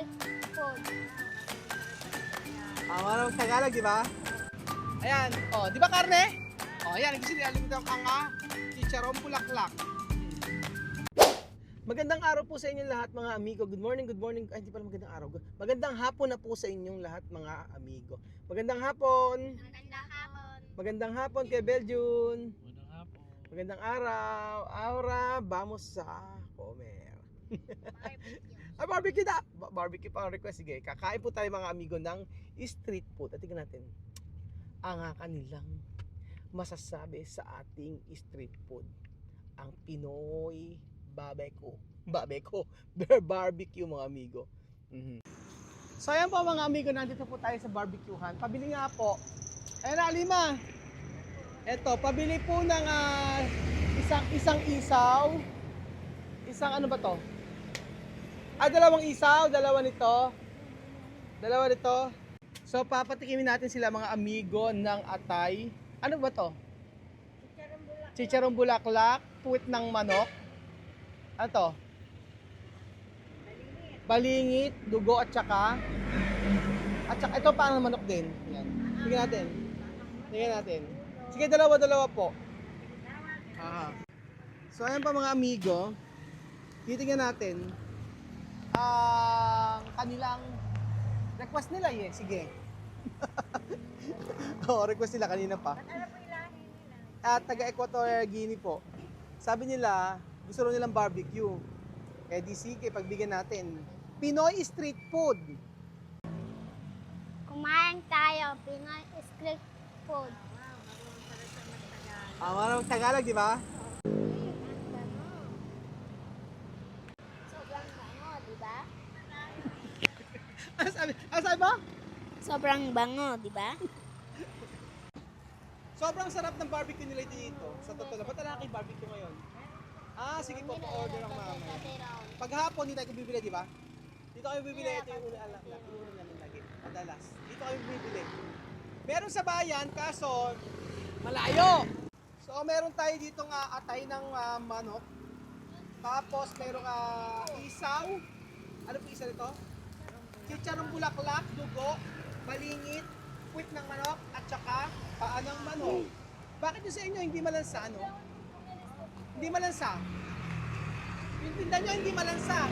street food. Marunong Tagalog, di ba? Ayan, di ba karne? Ayan, gusto nila alimutan ang chicharon bulaklak. Magandang araw po sa inyong lahat mga amigo. Good morning, good morning. Ay, hindi pala magandang araw. Magandang hapon na po sa inyong lahat mga amigo. Magandang hapon. Magandang hapon. Magandang hapon kay Beljun. Magandang hapon. Magandang araw. Aura, vamos sa comer. Barbecue na! Barbecue pa ang request. Sige, kakain po tayo mga amigo ng street food. At tingnan natin ang kanilang masasabi sa ating street food. Ang Pinoy Babeko barbecue mga amigo. So ayan po mga amigo, nandito po tayo sa barbecuehan. Pabili nga po. Ayan na, Lima. Eto, pabili po ng isang isaw. Isang ano ba to? Dalawang isaw, dalawa nito. So papatikimin natin sila mga amigo ng atay. Ano ba to? Chicharong bulaklak, puwit ng manok. Ano to? Balingit, dugo at saka ito paano manok din. Yan. Tingnan natin. Sige, dalawa po. So ayan pa mga amigo. Titingnan natin ang kanilang request nila sige. Request nila kanina pa. At taga Equatorial Guinea po. Sabi nila, gusto rin nilang barbecue. Di sige, pagbigyan natin. Pinoy street food. Kumain tayo, Pinoy street food. Marunong Tagalog, di ba? Sobrang bango, di ba? Ano sabi mo? Sobrang bango, di ba? Sobrang sarap ng barbecue nila dito. Sa totoo lang. Ba't wala kayong barbecue ngayon? Sige po, pa-order ng mama. Pag hapon, dito tayo bibili, di ba? Dito kayo bibili. Ito yung una namin lagi. Madalas. Dito kayo bibili. Meron sa bayan, kaso malayo. So, meron tayo dito atay ng manok. Tapos, merong isaw. Ano po isaw ito? Chicharong bulaklak, dugo, balingit, puwit ng manok, at saka paa ng manok. Bakit yung sa inyo hindi malansa, ano? Hindi malansa. Yung tinda nyo hindi malansa.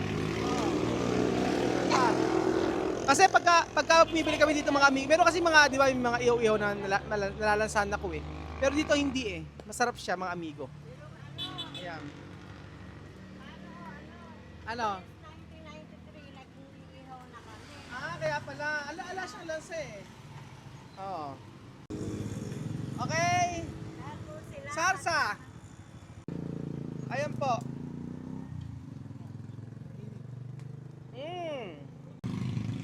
Kasi pagka bumibili kami dito mga amigo, meron kasi mga, di ba, yung mga iyaw-iyaw na nalalansahan ako eh. Pero dito hindi eh. Masarap siya mga amigo. Ayan. Ano? 1993, nag-iihaw na kami. Kaya pala. Ala siyang lansa eh. Oo. Okay. Sarsa. Ayan po.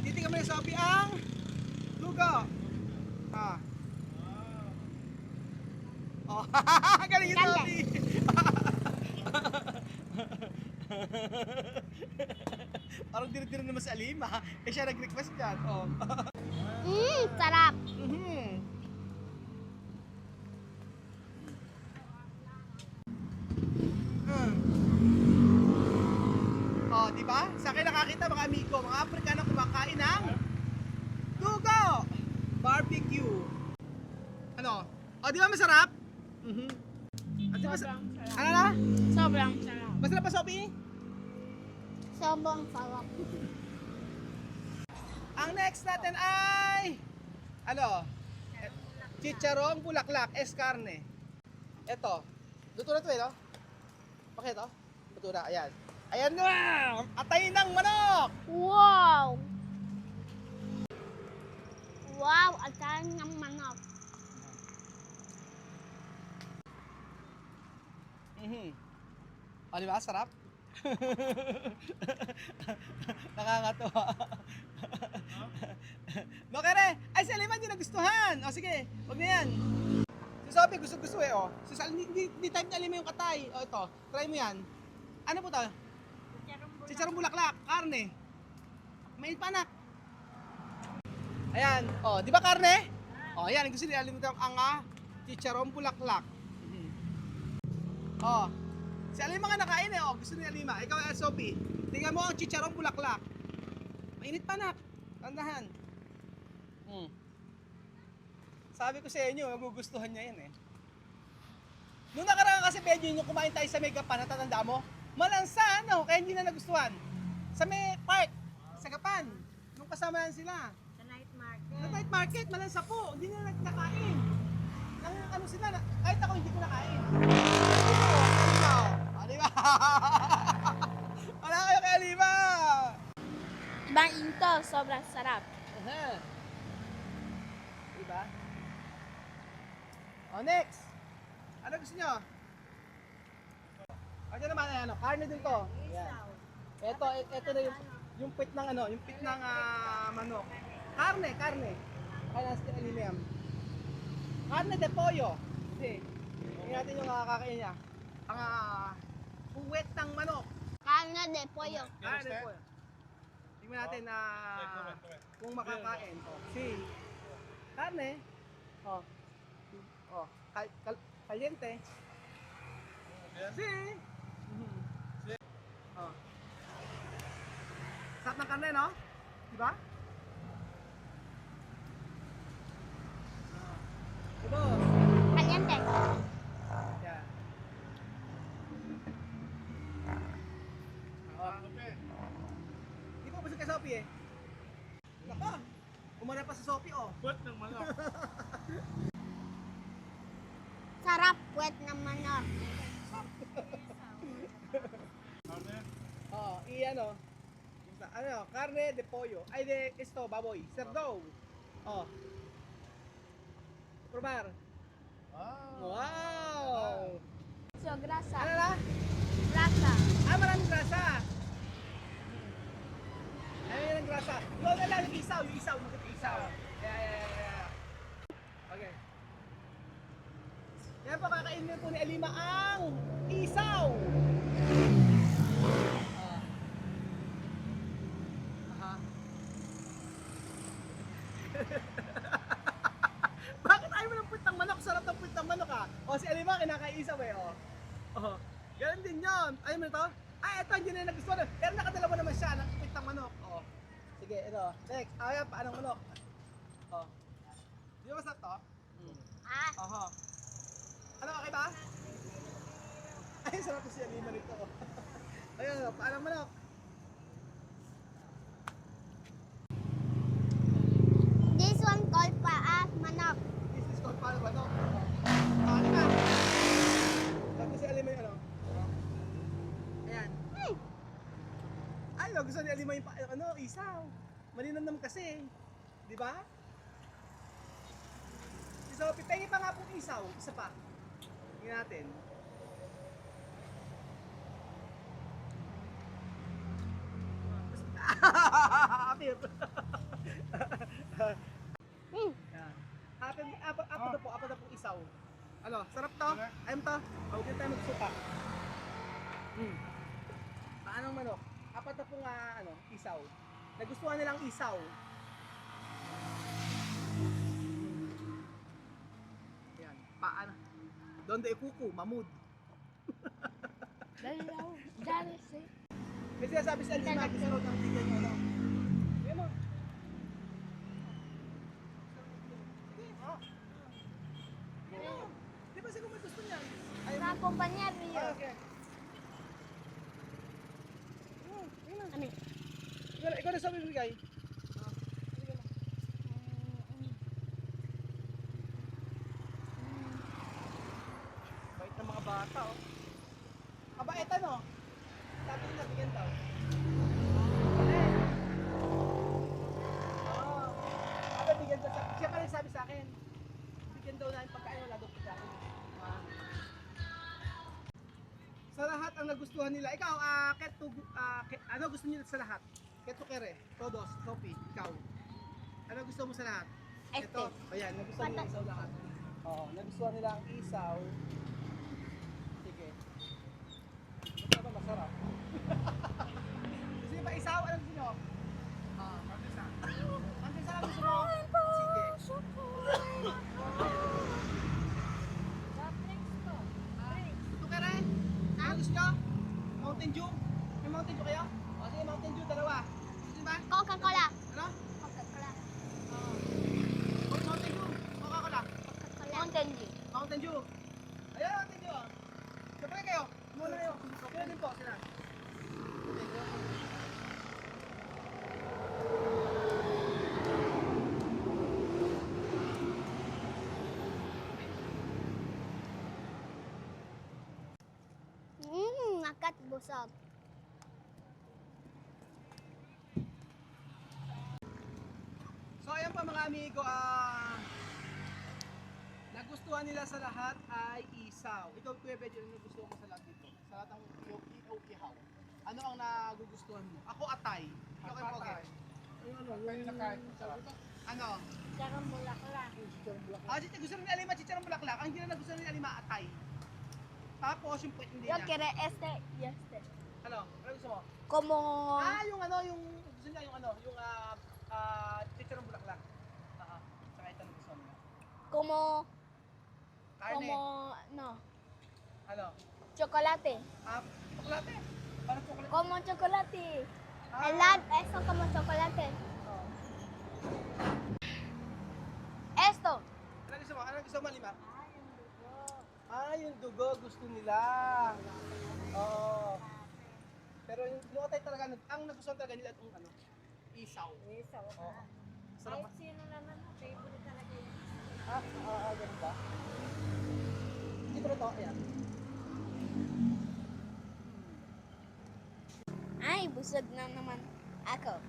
Titingnan mo yung Sophie ang lugo. Galing yung Sophie. Parang dito naman sa Alima. Siya nag-request dyan. Sarap. Di ba? Sa akin nakakita mga amigo, mga Afrikano kumakain ng dugo barbecue. Ano? Di ba masarap? Di ba Sobrang sarap. ano na? Sobrang sarap. Masarap ba, Sophie? Sobrang sarap. Ang next natin ay chicharong bulaklak, escarne. Ito. Luto na ito no? Bakit ito? Luto na, ayan. Ayan na! Atay ng manok! Wow! Wow! Atay ng manok. Di ba? Sarap? Nakakatuwa. No, kere! Ay, si Aliman yung nagustuhan! Sige, wag na yan. Si Sophie, gusto eh, Si hindi type na Aliman yung katay. Ito, try mo yan. Ano po to? Chicharong bulaklak, karne. May panak. Ayan, di ba karne? Ayan, gusto nila alimutan ang chicharong bulaklak. Si Alima nga nakain eh, gusto ni Alima. Ikaw, Sophie, tingnan mo ang chicharong bulaklak. Mainit pa, nak. Tandahan. Sabi ko sa inyo, magugustuhan niya yan eh. Nung nakaraan kasi medyo yung kumain tayo sa Megapan, natatanda mo? Malansa, ano? Kaya hindi na nagustuhan. Sa may park, sa Gapan. Nung kasama yan sila. Sa night market. Sa night market, malansa po. Hindi na nagkakain. Nang ano sila, kahit ako hindi ko nakain. Alima! Wala kayo kay Alima! Ibang into, sobrang sarap. Diba? O, next! Ano gusto nyo? Ano naman, ano, karne din to. Yan. Ito na yung pit ng ano, yung pit ng manok. Karne. Kaya nasa aliliam. Karne de pollo. Hindi. Tingnan natin yung kakain niya. Ang puwet ng manok. Carne de pollo. Karne de pollo. Tingnan natin na kung makakain. Si karne. Caliente. Si. Sarap ng karne, no? Diba? Ito. Caliente. Yan. Hindi po busog kay Sophie eh. Naka! Umara pa sa Sophie oh. Puwet ng manok. Sarap, puwet ng manok. Karne. Ano? Ano, carne de pollo. Ay, baboy. Cerdo. Probar. Wow! So, grasa. Ano na? Grasa. Maraming grasa. Ayun yung grasa. Yung na lang, yung isaw. Mag-isaw. Yeah. Okay. Yan po, kakainin po ni Alima ang isaw. Bakit ayaw mo ng puwit ng manok? Sarap ng puwit ng manok ah. O si Alima kinakaisaw eh oh. Ganun din yun. Ayaw mo ito? Ito hindi na nagustuhan. Pero nakadalawa naman siya ng puwit ng manok. Sige, ito. Next. Ayaw pa ng manok. Di ba masarap to? Ano, okay ba? Ay, sarap to si Alima nito. Ayun, paano manok? This one called paa manok. This is called paano manok. Ano na? Tapos si Alima yung ano? Ayan. Ay, gusto ni Alima yung isaw. Maninamnam kasi. Di ba? So, pipengi pa nga pong isaw. Isa pa. Tingnan natin. Apir. Apat na pong isaw. Ano, sarap to? Ayun to? Huwag din tayo magsuka. Paanong manok? Apat na pong isaw. Nagustuhan nilang isaw. Ayan, paano? Donde kuku, mamud. Dali, May sinasabi sa Alima, gusto raw ng bigyan nyo, ano? Bigyan mo. Di ba siguro may gusto niya? Sa kumpanya, Rio. Okay. Ano? Ikaw na sabi bigay. Bait ng mga bata, oh. Aba, eto no? Sabi nila, bigyan daw. Aba, bigyan daw. Siya pa rin sabi sa akin. Bigyan daw namin pagkain, wala daw pagkain. Sa lahat ang nagustuhan nila. Ikaw, ano gusto niyo sa lahat? Keto kere, todos, Sophie, ikaw. Ano gusto mo sa lahat? Ito. Ayan, nagustuhan nila isaw lahat. Oo, nagustuhan nila ang isaw. Sige. Ito ba masarap? Gusto niyo ba isaw? Ano gusto niyo? Pandesa. Pandesa lang gusto mo? Sige. Keto kere? Ano gusto niyo? Mountain Dew? May Mountain Dew kayo? O sige, Mountain Dew, dalawa. Gusto niyo ba? Coca-Cola. Tanju. Ayan, Tanju. Sabay kayo. Muna kayo. Sila din po, sila. Nakat busog. So ayan pa mga amigo, nagustuhan nila sa lahat ay isaw. Ikaw Kuya Bedjo, ano nagustuhan mo sa lahat dito? Sa lahat ng ihaw. Ano ang nagugustuhan mo? Ako atay. Ikaw kay Pogi. Ano? Sarang bulaklak. Gusto rin ni Alima chicharong bulaklak. Ang hindi na nagustuhan ni Alima atay. Tapos yung puwet hindi Yo niya. quiero este. Ano? Ano gusto mo? Como Yung ano, yung gusto niya yung ano, yung chicharong bulaklak. Saka ito ang gusto niya. como Karne. no, Ano? chocolate. Chocolate. Parang chocolate. Como chocolate. Ah. Eso como chocolate. Oh. Esto. Ano gusto mo? Ano gusto mo, Lima? Yung dugo gusto nila. Oo. Pero yung atay talaga, ang nagustuhan talaga nila itong ano, isaw. Oo. Sarap. Sino naman favorite talaga yun? Ganun ba? Hindi ko na to, ayan. Ay, busog na naman ako.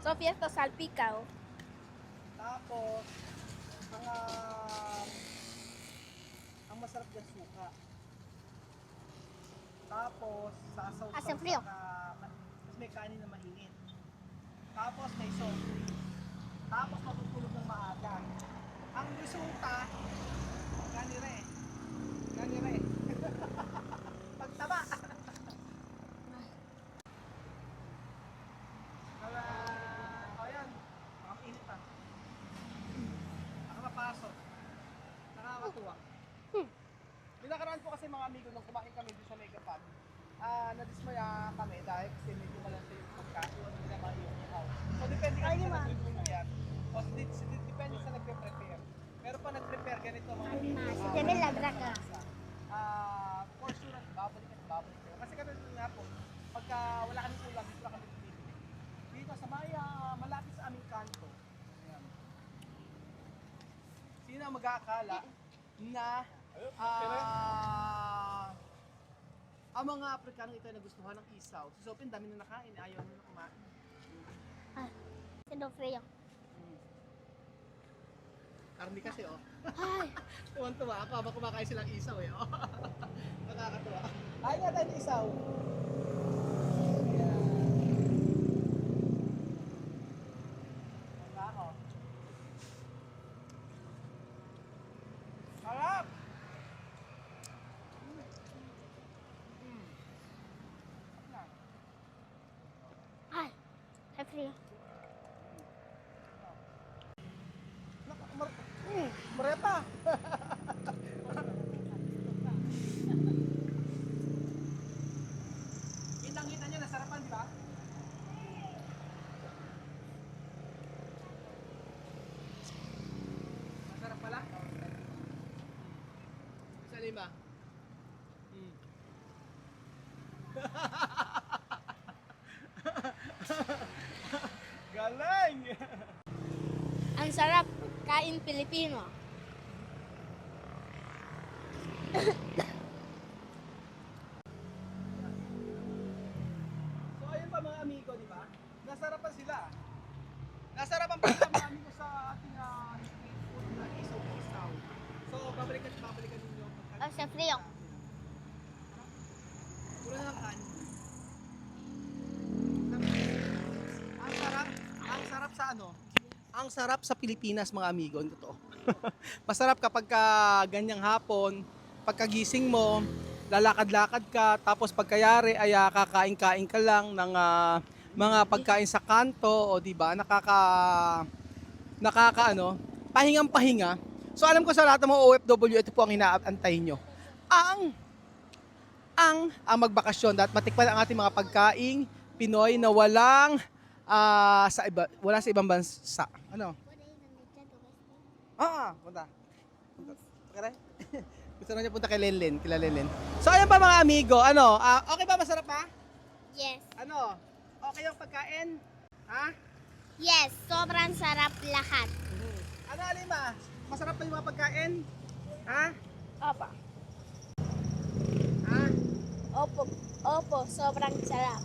Sofía, esto salpicao. Tapos, ang masarap dyan suka. Tapos, sasaw Asa frio. Tapos may kanin na mainit. Tapos may soft drink. Tapos matutulog ng maaga. Ang resulta, ganire. Pagtaba. Ayan, ang init pa. Nakapasok. Nakakatuwa. Binakaraan ko kasi mga amigo nung kumain kami doon sa Mega Pub. Nadismaya kami dahil kasi medyo malansa yung pagkain at hindi naman yung ihaw. So depende kasi sa nagluto yan. O depende sa nagpe-prepare. Pero pa nag-prepare ganito mga amigo. Si Jemel labrak ka. For sure at babalik kayo. Kasi kami nga po, pagka wala kaming ulam, dito na kami bumibili. Dito sa Maya, malapit sa aming kanto. Ayan. Sino ang mag-aakala na ang mga Afrikano ito ay nagustuhan ng isaw. Si Sophie, dami na nakain, ayaw na kumain. Sino frio? Karni kasi oh. Ay, Tuwan-tuwa ako habang kumakain silang isaw eh. Oh. Nakakatuwa. Kain nga tayo ng isaw. Ayan. Wala ako. Sarap! ay, ay frio. Mareta! Kitang-kita nyo, nasarapan, di ba? Masarap pala? Isa lima. Galing! Ang sarap kain Pilipino. So ayun pa mga amigo, di ba? Nasarapan sila. Nasarapan pa sila mga amigo sa ating street food na isaw-isaw. So babalikan ninyo. Oh, sa frio. Puro na lang kanin. Ang sarap sa ano? Ang sarap sa Pilipinas mga amigo, totoo. Masarap kapag ganyang hapon, pagkagising mo, lalakad-lakad ka, tapos pagkayari ay kakain-kain ka lang ng mga pagkain sa kanto o di ba? Nakaka pahingang-pahinga. So alam ko sa lahat ng mga OFW, ito po ang inaantay nyo. Ang magbakasyon at matikman ang ating mga pagkaing Pinoy na walang sa iba, wala sa ibang bansa. Ano? Punta. Punta. Okay. Gusto na niya punta kay Lenlen, kila Lenlen. So ayan pa mga amigo, ano? Okay ba, masarap pa? Yes. Ano? Okay yung pagkain? Ha? Yes, sobrang sarap lahat. Ano Alima? Masarap pa yung mga pagkain? Ha? Opo. Ha? Opo, sobrang sarap.